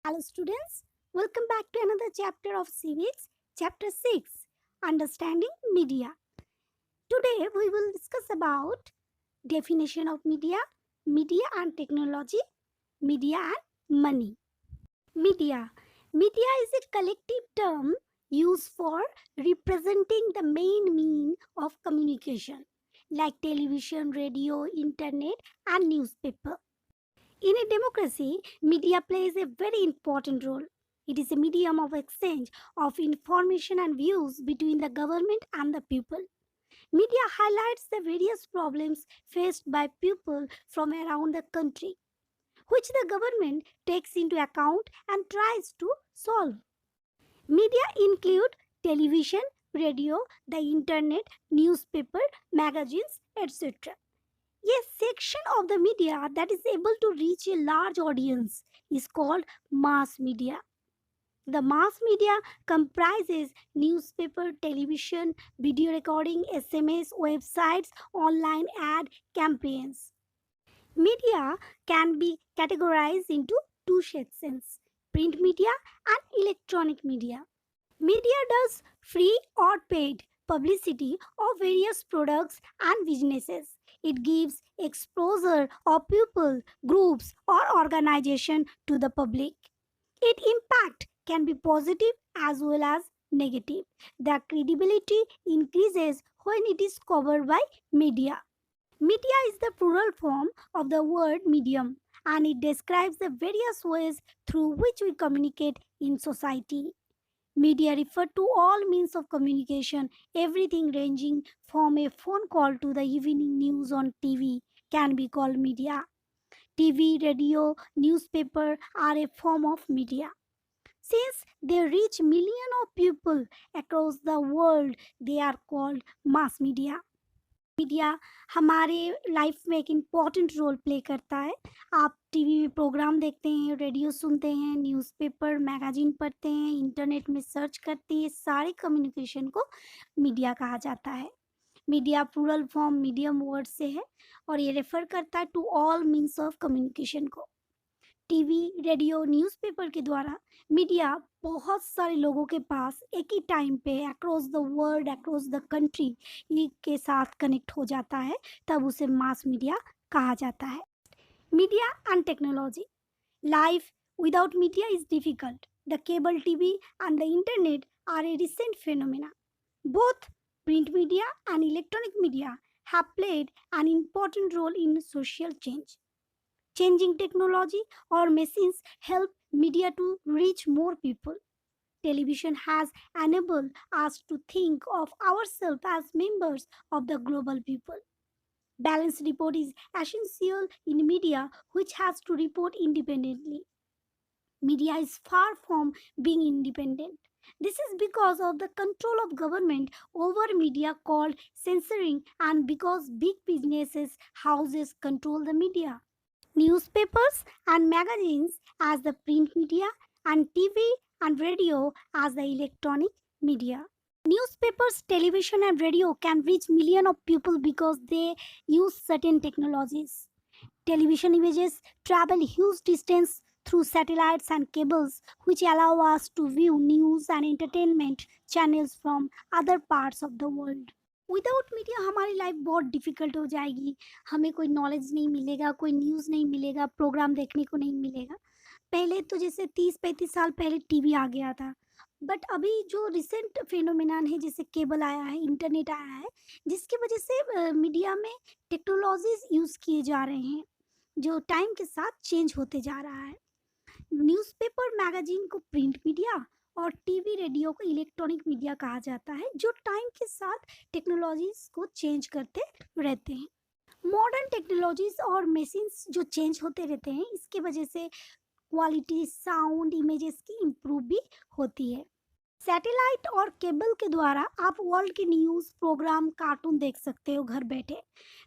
Hello students, welcome back to another chapter of Civics, chapter 6, Understanding Media. Today we will discuss about definition of media, media and technology, media and money. Media. Media is a collective term used for representing the main means of communication like television, radio, internet and newspaper. In a democracy, media plays a very important role. It is a medium of exchange of information and views between the government and the people. Media highlights the various problems faced by people from around the country, which the government takes into account and tries to solve. Media include television, radio, the internet, newspaper, magazines, etc. A section of the media that is able to reach a large audience is called mass media. The mass media comprises newspaper, television, video recording, SMS, websites, online ad campaigns. Media can be categorized into two sections: print media and electronic media. Media does free or paid publicity of various products and businesses. It gives exposure of people, groups, or organization to the public. Its impact can be positive as well as negative. The credibility increases when it is covered by media. Media is the plural form of the word medium, and it describes the various ways through which we communicate in society. Media refer to all means of communication, everything ranging from a phone call to the evening news on TV can be called media. TV, radio, newspaper are a form of media. Since they reach millions of people across the world, they are called mass media. Media हमारे life में एक important role play करता है। आप TV में programme देखते हैं, radio सुनते हैं, न्यूज़पेपर, मैगज़ीन पढ़ते हैं, इंटरनेट में सर्च करते हैं, सारे कम्युनिकेशन को मीडिया कहा जाता है। Media plural form medium word से है और ये रेफर करता है to all means of communication को। टीवी, रेडियो, न्यूज़पेपर के द्वारा मीडिया बहुत सारे लोगों के पास एक ही टाइम पे across the world, across the country के साथ कनेक्ट हो जाता है, तब उसे मास मीडिया कहा जाता है। Media and technology. Life without media is difficult. The cable TV and the internet are a recent phenomena. Both print media and electronic media have played an important role in social change. Changing technology or machines help media to reach more people. Television has enabled us to think of ourselves as members of the global people. Balanced report is essential in media which has to report independently. Media is far from being independent. This is because of the control of government over media called censoring, and because big businesses houses control the media. Newspapers and magazines as the print media, and TV and radio as the electronic media. Newspapers, television and radio can reach millions of people because they use certain technologies. Television images travel huge distance through satellites and cables, which allow us to view news and entertainment channels from other parts of the world. Without media हमारी life बहुत difficult हो जाएगी। हमें कोई knowledge नहीं मिलेगा, कोई news नहीं मिलेगा, प्रोग्राम देखने को नहीं मिलेगा। पहले तो जैसे 30-35 साल पहले टीवी आ गया था, बट अभी जो रिसेंट फेनोमेनन है, जैसे केबल आया है, इंटरनेट आया है, जिसकी वजह से मीडिया में टेक्नोलॉजीज़ यूज़ किए जा रहे हैं, जो टाइम के साथ चेंज होते जा रहा है। न्यूज़पेपर, मैगज़ीन को प्रिंट मीडिया और टीवी, रेडियो को इलेक्ट्रॉनिक मीडिया कहा जाता है, जो टाइम के साथ टेक्नोलॉजीज़ को चेंज करते रहते हैं। मॉडर्न टेक्नोलॉजीज़ और मशीन्स जो चेंज होते रहते हैं, इसकी वजह से क्वालिटी, साउंड, इमेजेस की इम्प्रूव भी होती है। सैटेलाइट और केबल के द्वारा आप वर्ल्ड के न्यूज़, प्रोग्राम, कार्टून देख सकते हो घर बैठे।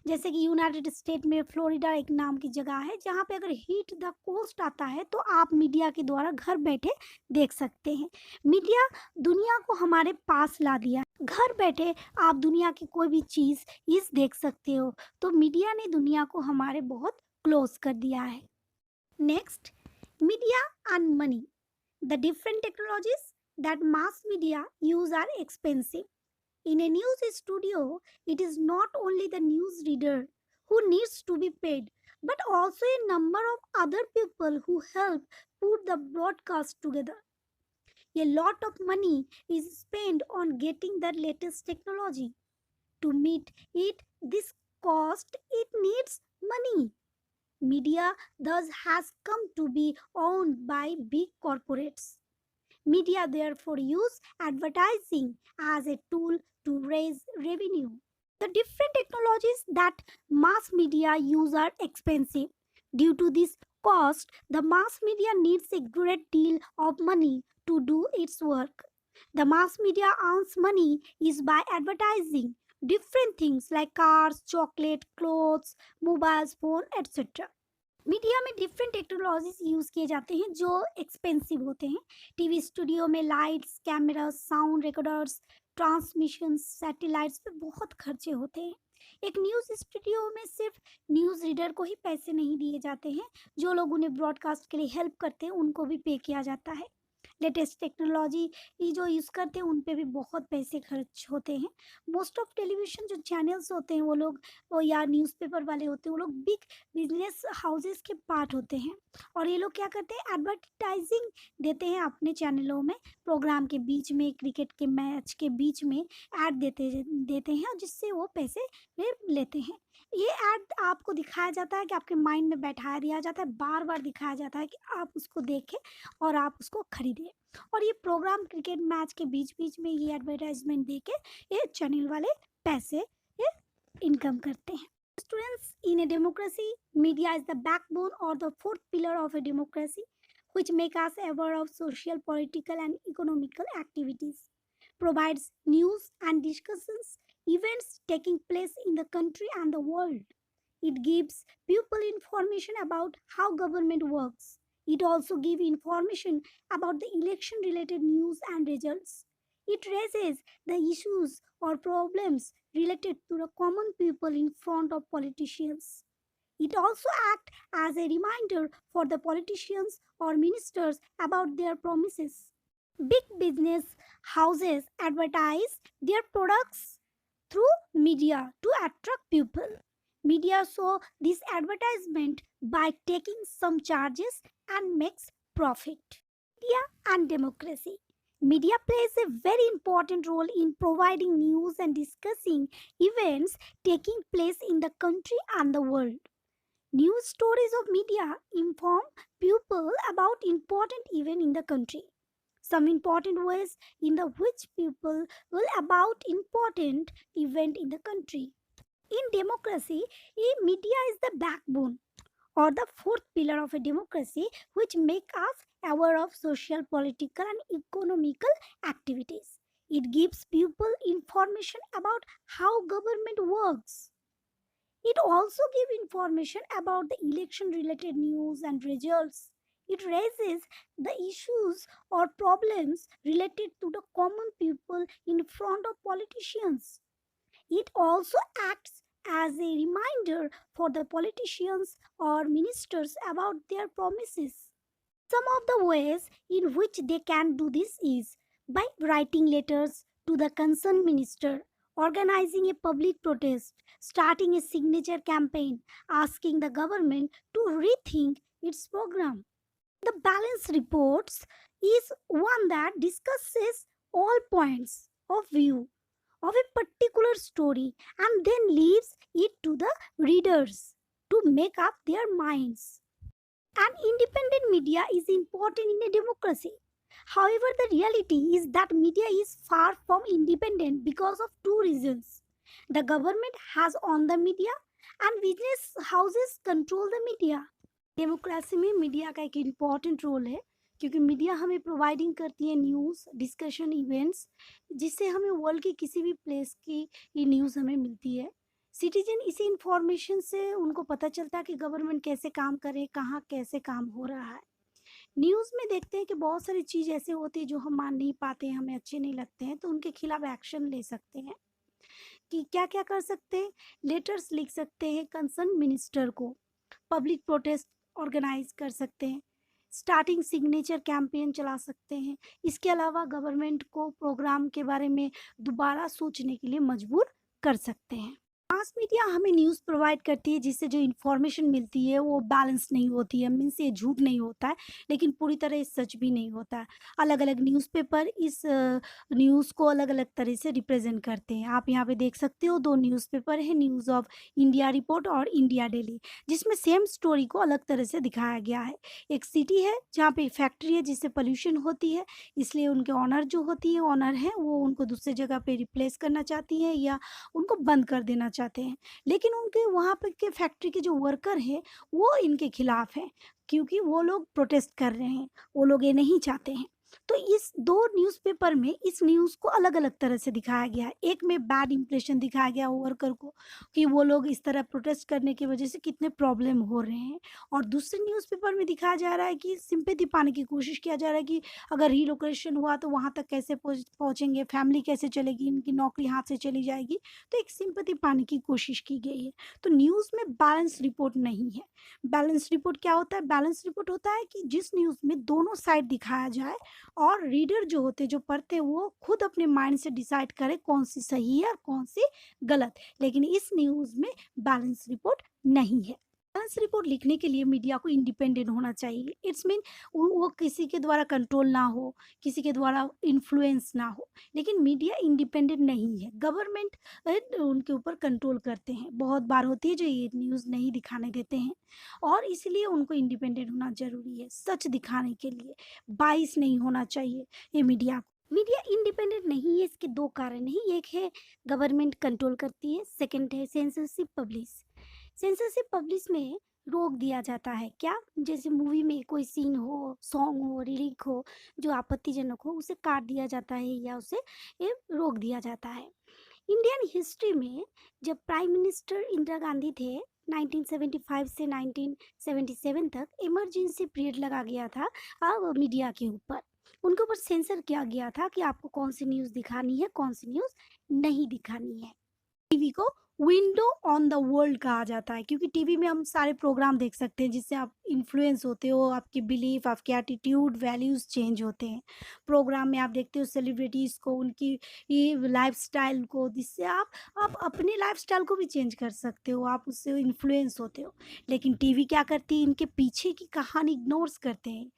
जैसे कि यूनाइटेड स्टेट में फ्लोरिडा एक नाम की जगह है, जहाँ पे अगर हिट द कोस्ट आता है तो आप मीडिया के द्वारा घर बैठे देख सकते हैं। मीडिया दुनिया को हमारे पास ला दिया। घर बैठे आप दुनिया की कोई भी चीज़ देख सकते हो। तो मीडिया ने दुनिया को हमारे बहुत क्लोज कर दिया है। Next, media and money. The different technologies that mass media use are expensive. In a news studio, it is not only the news reader who needs to be paid, but also a number of other people who help put the broadcast together. A lot of money is spent on getting the latest technology. To meet it, this cost, it needs money. Media thus has come to be owned by big corporates. Media therefore use advertising as a tool to raise revenue. The different technologies that mass media use are expensive. Due to this cost, the mass media needs a great deal of money to do its work. The mass media earns money is by advertising different things like cars, chocolate, clothes, mobiles, phone, etc. Media में different technologies use किए जाते हैं जो expensive होते हैं. TV studio में lights, cameras, sound recorders, transmission, satellites पे बहुत खर्चे होते हैं. एक न्यूज़ स्टूडियो में सिर्फ न्यूज़ रीडर को ही पैसे नहीं दिए जाते हैं, जो लोग उन्हें ब्रॉडकास्ट के लिए हेल्प करते हैं उनको भी पे किया जाता है. लेटेस्ट टेक्नोलॉजी ये जो यूज़ करते हैं उन पे भी बहुत पैसे खर्च होते हैं. मोस्ट ऑफ टेलीविज़न जो चैनल्स होते हैं वो या न्यूज़पेपर वाले होते हैं वो लोग बिग बिजनेस हाउसेस के पार्ट होते हैं. और ये लोग क्या करते हैं, एडवर्टाइजिंग देते हैं अपने चैनलों में. प्रोग्राम के बीच में, क्रिकेट के मैच के बीच में ऐड देते देते हैं, जिससे वो पैसे लेते हैं. ये ऐड आपको दिखाया जाता है कि आपके माइंड में बैठाया दिया जाता है, बार बार दिखाया जाता है कि आप उसको देखें और आप उसको खरीदें. और ये प्रोग्राम क्रिकेट मैच के बीच बीच में ये एडवर्टाइजमेंट दे के ये चैनल वाले पैसे ये इनकम करते हैं. Students, in a democracy, media is the backbone or the fourth pillar of a democracy, which make us aware of social, political, and economical activities, provides news and discussions, events taking place in the country and the world. It gives people information about how government works. It also gives information about the election related news and results. It raises the issues or problems related to the common people in front of politicians. It also acts as a reminder for the politicians or ministers about their promises. Big business houses advertise their products through media to attract people. Media show this advertisement by taking some charges and makes profit. Media and democracy. Media plays a very important role in providing news and discussing events taking place in the country and the world. News stories of media inform people about important events in the country. Some important ways in the which people will about important event in the country. In democracy, media is the backbone or the fourth pillar of a democracy which make us aware of social, political and economical activities. It gives people information about how government works. It also gives information about the election related news and results. It raises the issues or problems related to the common people in front of politicians. It also acts as a reminder for the politicians or ministers about their promises. Some of the ways in which they can do this is by writing letters to the concerned minister, organizing a public protest, starting a signature campaign, asking the government to rethink its program. The balance reports is one that discusses all points of view of a particular story and then leaves it to the readers to make up their minds. An independent media is important in a democracy. However, the reality is that media is far from independent because of two reasons. The government has owned the media and business houses control the media. Democracy में media का एक important role है क्योंकि media हमें providing करती है news, discussion, events, जिससे हमें वर्ल्ड के किसी भी प्लेस की ये न्यूज़ हमें मिलती है. सिटीजन इसी इंफॉर्मेशन से उनको पता चलता है कि गवर्नमेंट कैसे काम करे, कहाँ कैसे काम हो रहा है. न्यूज़ में देखते हैं कि बहुत सारी चीज़ ऐसे होती है जो हम मान नहीं पाते हैं, हमें अच्छे नहीं लगते हैं, तो उनके खिलाफ एक्शन ले सकते हैं. कि क्या क्या कर सकते हैं, लेटर्स लिख सकते हैं कंसर्न मिनिस्टर को, पब्लिक प्रोटेस्ट ऑर्गेनाइज कर सकते हैं, स्टार्टिंग सिग्नेचर कैंपेन चला सकते हैं। इसके अलावा गवर्नमेंट को प्रोग्राम के बारे में दोबारा सोचने के लिए मजबूर कर सकते हैं। मास मीडिया हमें न्यूज़ प्रोवाइड करती है जिससे जो इन्फॉर्मेशन मिलती है वो बैलेंस नहीं होती है, मीन्स ये झूठ नहीं होता है, लेकिन पूरी तरह ये सच भी नहीं होता है। अलग-अलग न्यूज़पेपर इस न्यूज़ को अलग-अलग तरह से रिप्रेज़ेंट करते हैं। आप यहाँ पे देख सकते हो 2 न्यूज़पेपर है, न्यूज़ ऑफ इंडिया रिपोर्ट और इंडिया डेली, जिसमें सेम स्टोरी को अलग तरह से दिखाया गया है। एक सिटी है जहाँ पे फैक्ट्री है जिससे पॉल्यूशन होती है, इसलिए उनके ओनर जो होती है ओनर हैं वो उनको दूसरी जगह पे रिप्लेस करना चाहती हैं या उनको बंद कर देना चाहते हैं। लेकिन उनके वहाँ पे के फैक्ट्री के जो वर्कर हैं, वो इनके खिलाफ हैं, क्योंकि वो लोग प्रोटेस्ट कर रहे हैं, वो लोग ये नहीं चाहते हैं। तो इस 2 न्यूज़पेपर में इस न्यूज़ को अलग-अलग तरह से दिखाया गया है। एक में बैड इंप्रेशन दिखाया गया वर्कर को कि वो लोग इस तरह प्रोटेस्ट करने की वजह से कितने प्रॉब्लम हो रहे हैं, और दूसरे न्यूज़पेपर में दिखाया जा रहा है कि सिंपैथी पाने की कोशिश किया जा रहा है कि अगर रिलोकेशन हुआ तो वहाँ तक कैसे पहुँचेंगे, फैमिली कैसे चलेगी, इनकी नौकरी हाथ से चली जाएगी। तो एक सिंपैथी पाने की कोशिश की गई है। तो न्यूज़ में बैलेंस रिपोर्ट नहीं है। बैलेंस रिपोर्ट क्या होता है? बैलेंस रिपोर्ट होता है कि जिस न्यूज़ में दोनों साइड दिखाया जाए और रीडर जो होते हैं, जो पढ़ते हैं, वो खुद अपने माइंड से डिसाइड करें कौन सी सही है और कौन सी गलत। लेकिन इस न्यूज़ में बैलेंस रिपोर्ट नहीं है। बैलेंस रिपोर्ट लिखने के लिए मीडिया को इंडिपेंडेंट होना चाहिए। इट्स मीन वो किसी के द्वारा कंट्रोल ना हो, किसी के द्वारा इन्फ्लुएंस ना हो। लेकिन मीडिया इंडिपेंडेंट नहीं है, गवर्नमेंट उनके ऊपर कंट्रोल करते हैं। बहुत बार होती है जो ये न्यूज़ नहीं दिखाने देते हैं, और इसलिए उनको इंडिपेंडेंट होना ज़रूरी है सच दिखाने के लिए। बाइस नहीं होना चाहिए ये मीडिया को। मीडिया इंडिपेंडेंट नहीं है, इसके 2 कारण हैं। एक है गवर्नमेंट कंट्रोल करती है, सेकंड है सेंसरशिप पब्लिश। सेंसरशिप पब्लिश में रोक दिया जाता है क्या? जैसे मूवी में कोई सीन हो, सॉन्ग हो, लिरिक हो जो आपत्तिजनक हो, उसे काट दिया जाता है या उसे रोक दिया जाता है। इंडियन हिस्ट्री में जब प्राइम मिनिस्टर इंदिरा गांधी थे 1975 से 1977 तक इमरजेंसी पीरियड लगा गया था मीडिया के ऊपर। उनके ऊपर सेंसर किया गया था कि आपको कौन सी न्यूज़ दिखानी है, कौन सी न्यूज़ नहीं दिखानी है। टीवी को विंडो ऑन द वर्ल्ड कहा जाता है, क्योंकि टीवी में हम सारे प्रोग्राम देख सकते हैं जिससे आप इन्फ्लुएंस होते हो, आपकी बिलीफ, आपके एटीट्यूड, वैल्यूज़ चेंज होते हैं। प्रोग्राम में आप देखते हो सेलिब्रिटीज़ को, उनकी ये लाइफ़स्टाइल को, जिससे आप अपने लाइफ़स्टाइल को भी चेंज कर सकते हो, आप उससे इन्फ्लुएंस होते हो। लेकिन टीवी क्या करती है, इनके पीछे की कहानी इग्नोर्स करते हैं।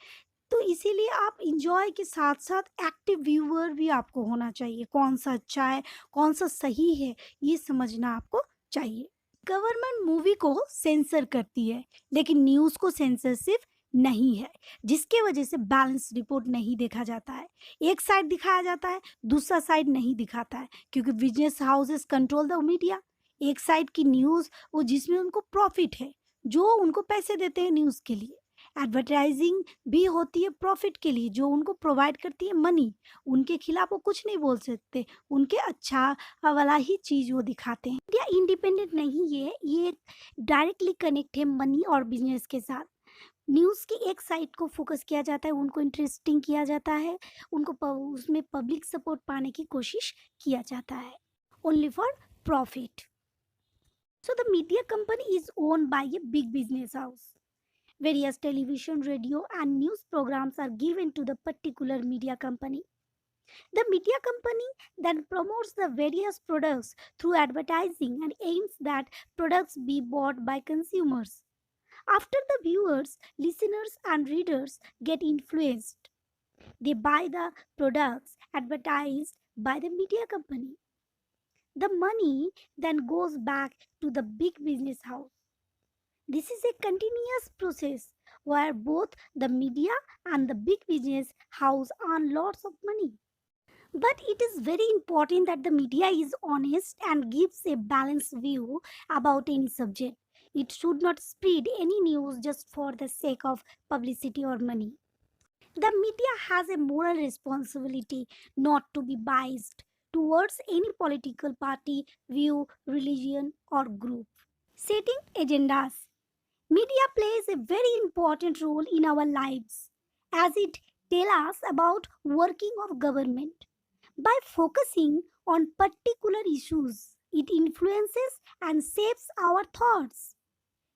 तो इसीलिए आप एन्जॉय के साथ-साथ एक्टिव व्यूअर भी आपको होना चाहिए। कौन-सा अच्छा है, कौन-सा सही है, ये समझना आपको चाहिए। गवर्नमेंट मूवी को सेंसर करती है, लेकिन न्यूज़ को सेंसरशिप नहीं है, जिसके वजह से बैलेंस रिपोर्ट नहीं देखा जाता है। एक साइड दिखाया जाता है, दूसरा साइड नहीं दिखाता है, क्योंकि business houses control the media. एक साइड की न्यूज़ वो जिसमें उनको प्रॉफ़िट है, जो उनको पैसे देते हैं न्यूज़ के लिए। एडवर्टाइजिंग भी होती है प्रॉफिट के लिए, जो उनको प्रोवाइड करती है मनी। उनके खिलाफ वो कुछ नहीं बोल सकते, उनके अच्छा वाला ही चीज़ वो दिखाते हैं। इंडिया इंडिपेंडेंट नहीं है, ये डायरेक्टली कनेक्ट है मनी और बिजनेस के साथ। न्यूज़ की एक साइड को फोकस किया जाता है, उनको इंटरेस्टिंग किया जाता है, उनको उसमें पब्लिक सपोर्ट पाने की कोशिश किया जाता है, only for profit. So the media company is own by a big business house. Various television, radio, and news programs are given to the particular media company. The media company then promotes the various products through advertising and aims that products be bought by consumers. After the viewers, listeners, and readers get influenced, they buy the products advertised by the media company. The money then goes back to the big business house. This is a continuous process where both the media and the big business house earn lots of money. But it is very important that the media is honest and gives a balanced view about any subject. It should not spread any news just for the sake of publicity or money. The media has a moral responsibility not to be biased towards any political party, view, religion, or group. Setting agendas. Media plays a very important role in our lives as it tells us about working of government. By focusing on particular issues, it influences and shapes our thoughts.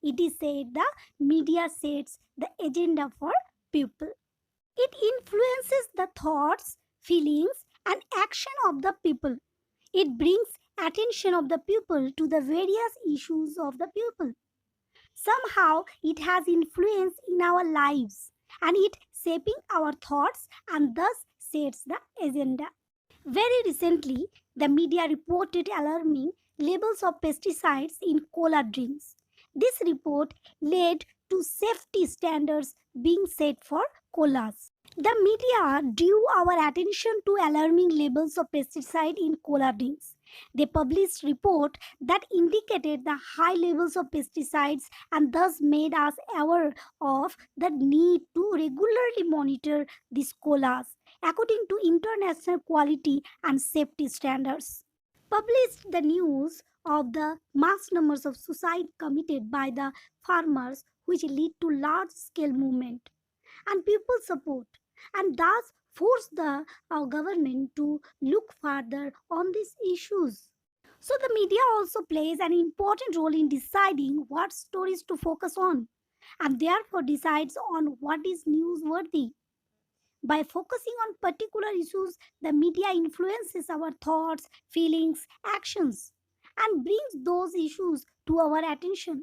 It is said the media sets the agenda for people. It influences the thoughts, feelings, and action of the people. It brings attention of the people to the various issues of the people. Somehow it has influence in our lives and it shaping our thoughts and thus sets the agenda. Very recently, the media reported alarming levels of pesticides in cola drinks. This report led to safety standards being set for colas. The media drew our attention to alarming levels of pesticide in cola drinks. They published report that indicated the high levels of pesticides and thus made us aware of the need to regularly monitor these colas according to international quality and safety standards. Published the news of the mass numbers of suicide committed by the farmers which lead to large scale movement and people support and thus force the government to look further on these issues. So the media also plays an important role in deciding what stories to focus on and therefore decides on what is newsworthy. By focusing on particular issues, the media influences our thoughts, feelings, actions, and brings those issues to our attention.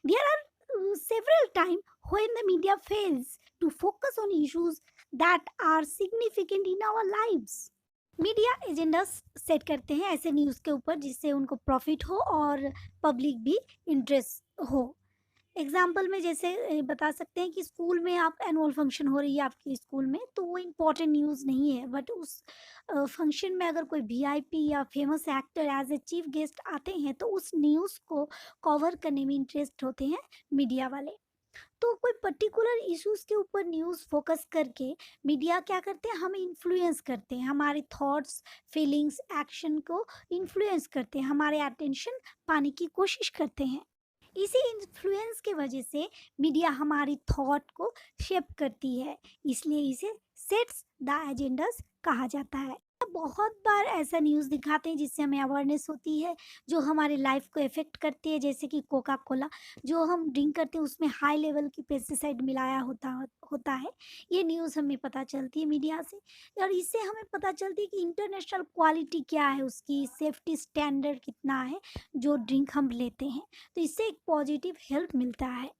There are several times when the media fails to focus on issues that are significant in our lives. Media agenda set करते हैं ऐसे news के ऊपर जिससे उनको profit हो और public भी इंटरेस्ट हो। एग्जाम्पल में जैसे बता सकते हैं कि स्कूल में आप एनुअल फंक्शन हो रही है आपके स्कूल में तो वो इम्पोर्टेंट न्यूज़ नहीं है बट उस फंक्शन में अगर कोई वीआईपी या famous actor as a chief guest आते हैं तो उस न्यूज़ को कवर करने में इंटरेस्ट होते हैं मीडिया वाले। तो कोई पर्टिकुलर इश्यूज के ऊपर न्यूज़ फोकस करके मीडिया क्या करते हैं हमें इन्फ्लुएंस करते हैं हमारे थॉट्स फीलिंग्स एक्शन को इन्फ्लुएंस करते हैं हमारे अटेंशन पाने की कोशिश करते हैं। इसी इन्फ्लुएंस के वजह से मीडिया हमारी थॉट को शेप करती है इसलिए इसे सेट्स द एजेंडास कहा जाता है। बहुत बार ऐसा न्यूज़ दिखाते हैं जिससे हमें अवेयरनेस होती है जो हमारे लाइफ को इफेक्ट करती है जैसे कि कोका कोला जो हम ड्रिंक करते हैं उसमें हाई लेवल की पेस्टिसाइड मिलाया होता है। ये न्यूज़ हमें पता चलती है मीडिया से और इससे हमें पता चलती है कि इंटरनेशनल क्वालिटी क्या है उसकी सेफ्टी स्टैंडर्ड कितना है जो ड्रिंक हम लेते हैं तो इससे एक पॉजिटिव हेल्प मिलता है।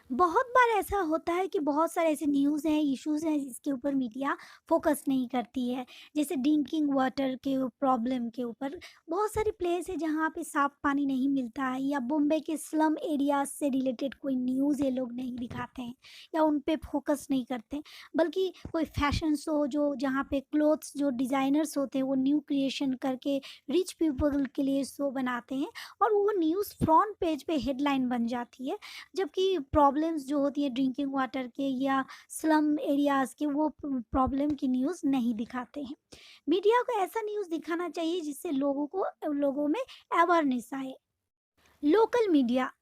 बहुत बार ऐसा होता है कि बहुत सारे ऐसे न्यूज़ हैं इश्यूज़ हैं जिसके ऊपर मीडिया फोकस नहीं करती है जैसे ड्रिंकिंग वाटर के प्रॉब्लम के ऊपर बहुत सारी प्लेस है जहाँ पे साफ पानी नहीं मिलता है या बॉम्बे के स्लम एरियाज से रिलेटेड कोई न्यूज़ ये लोग नहीं दिखाते हैं या उन पे फोकस नहीं करते बल्कि कोई फैशन शो जो जहाँ पे क्लोथ्स जो डिज़ाइनर्स होते हैं वो न्यू क्रिएशन करके रिच पीपल के लिए शो बनाते हैं और वो न्यूज़ फ्रंट पेज पे हेडलाइन बन जाती है जबकि प्रॉब्लम्स जो होती है ड्रिंकिंग वाटर के या स्लम एरियाज़ के वो प्रॉब्लम की न्यूज़ नहीं दिखाते हैं। मीडिया को ऐसा न्यूज़ दिखाना चाहिए जिससे लोगों में अवेयरनेस आए। लोकल मीडिया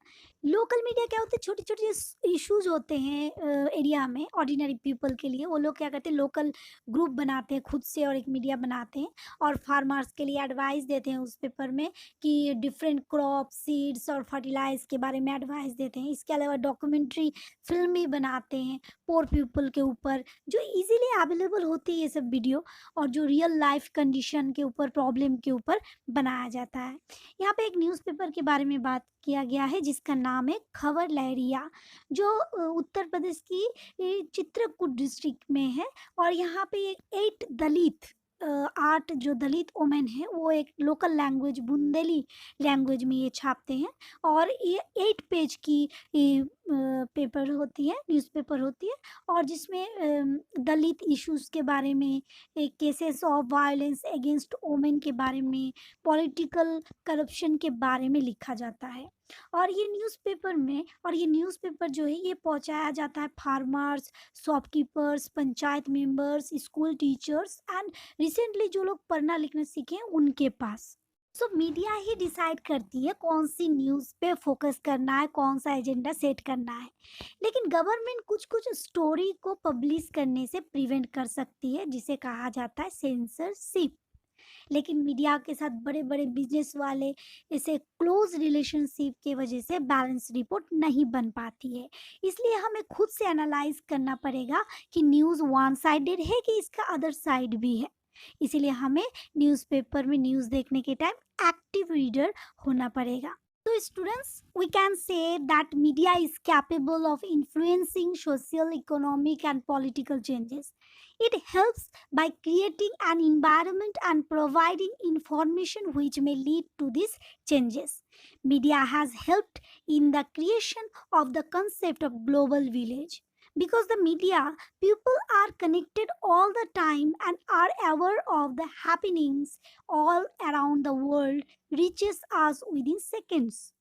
क्या होते हैं छोटे छोटे इश्यूज होते हैं एरिया में ऑर्डिनरी पीपल के लिए वो लोग क्या करते हैं लोकल ग्रुप बनाते हैं खुद से और एक मीडिया बनाते हैं और फार्मर्स के लिए एडवाइस देते हैं उस पेपर में कि डिफरेंट क्रॉप सीड्स और फर्टिलाइज के बारे में एडवाइस देते हैं। इसके अलावा डॉक्यूमेंट्री फिल्म भी बनाते हैं पोर पीपल के ऊपर जो इजीली अवेलेबल होती है ये सब वीडियो और जो रियल लाइफ कंडीशन के ऊपर प्रॉब्लम के ऊपर बनाया जाता है। यहाँ पे एक न्यूज़पेपर के बारे में बात किया गया है जिसका नाम है खबर लहरिया जो उत्तर प्रदेश की चित्रकूट डिस्ट्रिक्ट में है और यहाँ पे 8 जो दलित वोमेन है वो एक लोकल लैंग्वेज बुंदेली लैंग्वेज में ये छापते हैं और ये 8 पेज की पेपर होती है न्यूज़पेपर होती है और जिसमें दलित इश्यूज़ के बारे में cases of violence against women के बारे में पॉलिटिकल करप्शन के बारे में लिखा जाता है और ये न्यूज़पेपर जो है ये पहुंचाया जाता है farmers shopkeepers panchayat members school teachers and recently जो लोग पढ़ना लिखना सीखे हैं उनके पास। सो मीडिया ही डिसाइड करती है कौन सी न्यूज़ पे फोकस करना है कौन सा एजेंडा सेट करना है लेकिन गवर्नमेंट कुछ कुछ स्टोरी को पब्लिश करने से प्रिवेंट कर सकती है जिसे कहा जाता है सेंसरशिप। लेकिन मीडिया के साथ बड़े बड़े बिजनेस वाले इसे क्लोज रिलेशनशिप के वजह से बैलेंस रिपोर्ट नहीं बन पाती है। इसलिए हमें खुद से एनालाइज करना पड़ेगा कि न्यूज़ वन साइडेड है कि इसका अदर साइड भी है। इसीलिए हमें न्यूज़पेपर में न्यूज़ देखने के टाइम एक्टिव रीडर होना पड़ेगा। तो students, we can say that media is capable of influencing social, economic and political changes. It helps by creating an environment and providing information which may lead to these changes. Media has helped in the creation of the concept of global village. Because the media, people are connected all the time and are aware of the happenings all around the world reaches us within seconds.